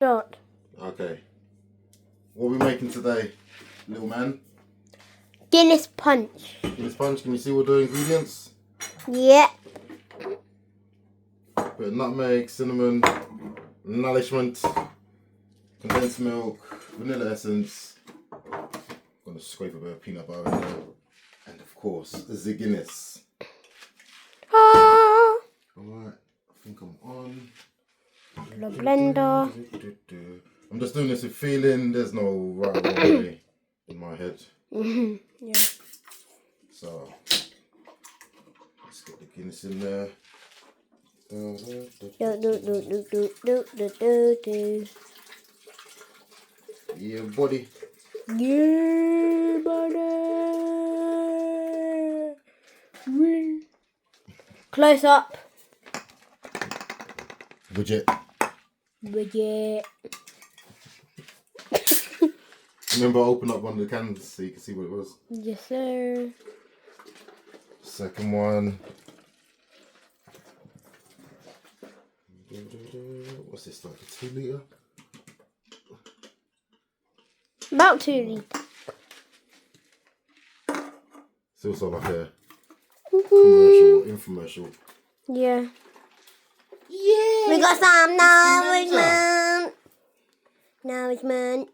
Start. Okay. What are we making today, little man? Guinness Punch. Guinness Punch, can you see all the ingredients? Yeah. Bit of nutmeg, cinnamon, nourishment, condensed milk, vanilla essence. I'm going to scrape a bit of peanut butter in there. And of course, the Guinness. Ah. Alright, I think I'm on. The blender. I'm just doing this with feeling. There's no right or wrong way in my head. Yeah. So, let's get the Guinness in there. Do. Yeah, buddy. Yeah, buddy. Close up. Budget. Budget. Remember, open up one of the cans so you can see what it was. Yes, sir. Second one. What's this, like a 2 litre? About 2 litres. It's also like a commercial, infomercial. Yeah. Yeah! We got some nourishment. Nourishment.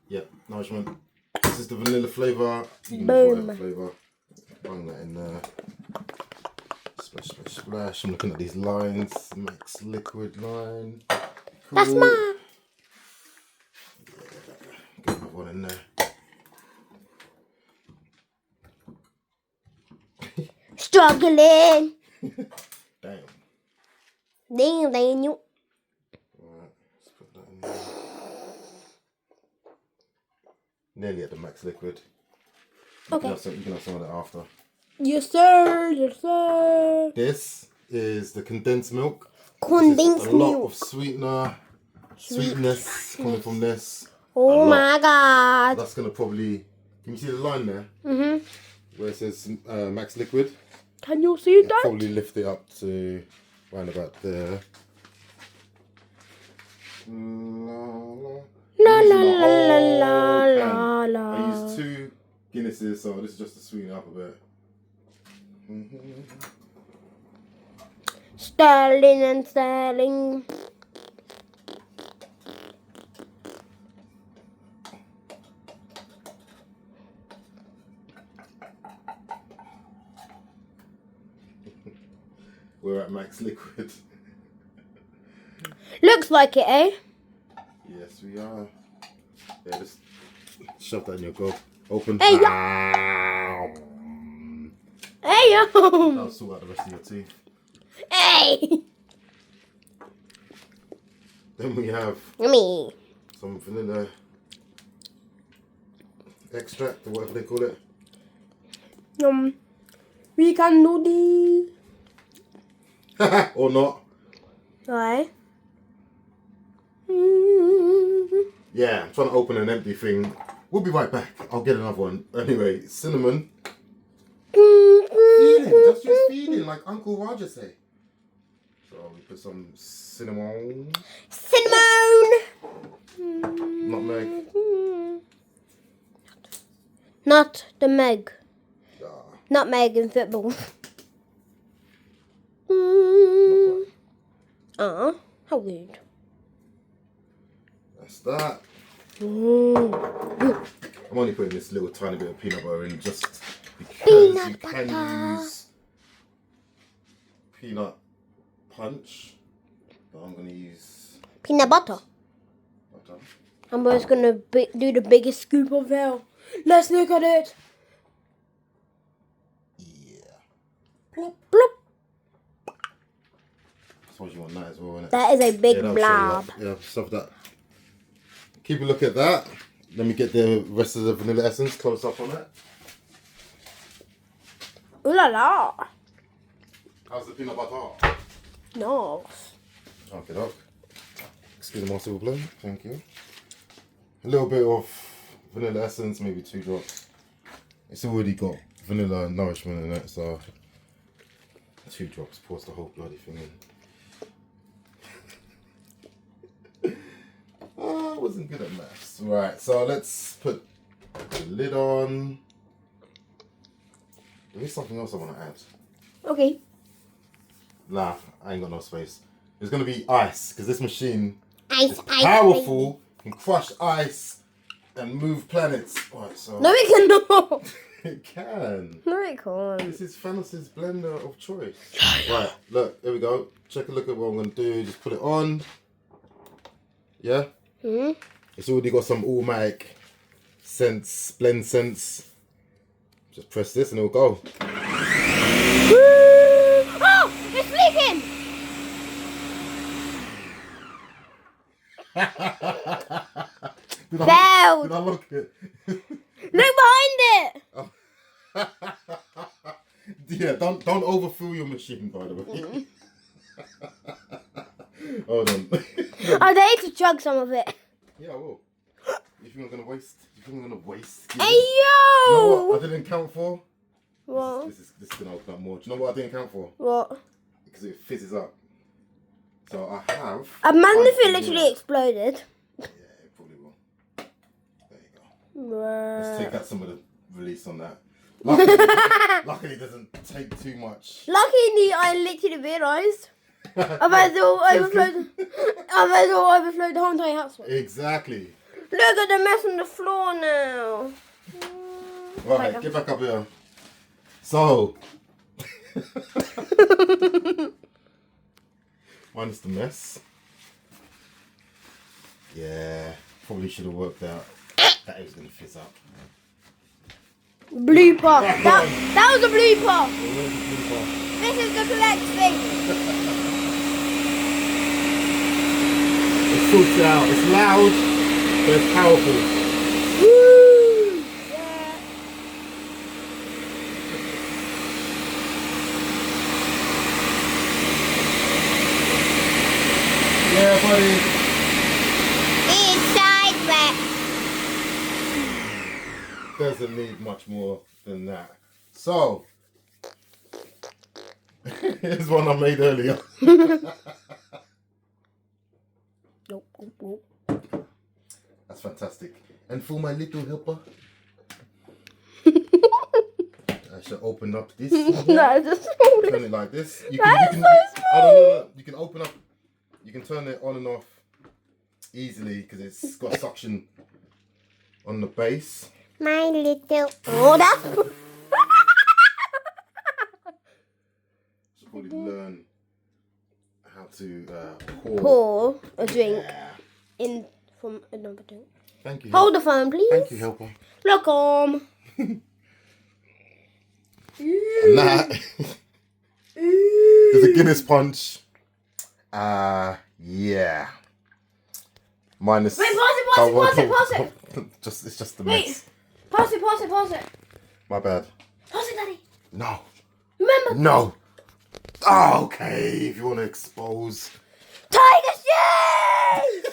Yep, nourishment. This is the vanilla flavour. You can use Boom. whatever flavour. Bang that in there. Splash, splash, splash. I'm looking at these lines. Max liquid line. Cool. That's mine. Yeah, get another one in there. Struggling. Damn. Damn, Daniel. Alright, let's put that in there. Nearly at the max liquid. Okay. You can have some of that after. Yes, sir. Yes, sir. This is the condensed milk. Condensed a lot milk. of sweetness coming from this. Oh my God. That's gonna probably. Can you see the line there? Where it says max liquid. Can you see that? Probably lift it up to around about there. La la la la la la. I used 2 Guinnesses, so this is just to sweeten it up a bit. Sterling and sterling. We're at max liquid. Looks like it, eh? Yes, we are. Yeah, just shove that in your gob. Open. Hey, yo. Hey, yo. That'll sort out the rest of your teeth. Hey. Then we have Me. some vanilla extract or whatever they call it. We can do this. Or not. Right. Yeah, I'm trying to open an empty thing. We'll be right back. I'll get another one. Anyway, cinnamon. Feeling, just use feeling, like Uncle Roger say. So we put some cinnamon. Cinnamon. Nutmeg. Not the meg. Ah, Nutmeg in football. How weird. that's that. Mm. I'm only putting this little tiny bit of peanut butter in just because Peanut you can butter. use peanut punch. But I'm going to use Peanut butter. butter. I'm just gonna do the biggest scoop of hell. Let's look at it. Yeah. Bloop, bloop. I suppose you want that as well, innit? That is a big that'll blob. show you up. Yeah, stuff that. Keep a look at that. Let me get the rest of the vanilla essence close up on it. Ooh la la. How's the peanut butter? No. Okay, doc. Excuse my silver blow. Thank you. A little bit of vanilla essence, maybe 2 drops. It's already got vanilla and nourishment in it, so 2 drops pours the whole bloody thing in. wasn't good at maths. Right, so let's put the lid on. There is something else I want to add. Okay. Nah, I ain't got no space. It's gonna be ice because this machine is Ice. powerful, can crush ice and move planets. Right, so No, it cannot. it can. No, it can't. This is Thanos' blender of choice. Right, look, here we go. Check a look at what I'm gonna do. Just put it on. Yeah. It's already got some automatic sense, blend sense. Just press this and it'll go. Oh, it's leaking. Did Failed. I look it? Look behind it. Yeah, don't overfill your machine, by the way. Hold on. I need to chug some of it. Yeah, I will. You think I'm gonna waste? Hey yo! You know what I didn't count for? What? This is gonna open up more. Do you know what I didn't count for? What? Because it fizzes up. So I have. Imagine if it literally exploded. Yeah, it probably will. There you go. Let's take out some of the release on that. Luckily it doesn't take too much. Luckily, I literally realised. I've had it all overflowed. I've had it all overflowed the whole entire house. Exactly. Look at the mess on the floor now. Right, get back up here. So. Minus the mess. Yeah, probably should have worked out that it was going to fizz up. Blooper. That was a blooper. Where's the blooper? This is the correct thing. It sorts out. It's loud, but it's powerful. Woo! Yeah, buddy. It's sideways. Doesn't need much more than that. So, here's one I made earlier. Nope. That's fantastic. And for my little helper, I shall open up this. No, just Turn it like this. You can, I don't know. You can open up. You can turn it on and off easily because it's got suction on the base. My little. Oh, that's. Should probably learn how to Pour a drink Yeah. in from another drink. Thank you. Hold the phone, please. Thank you, helper. Look on. And that is a Guinness Punch. Yeah. Minus. Wait, pause it. It's just the Wait. mess. Pause it. My bad. Pause it, Daddy. No. Remember. No. Oh, okay, if you want to expose. Tiger shades!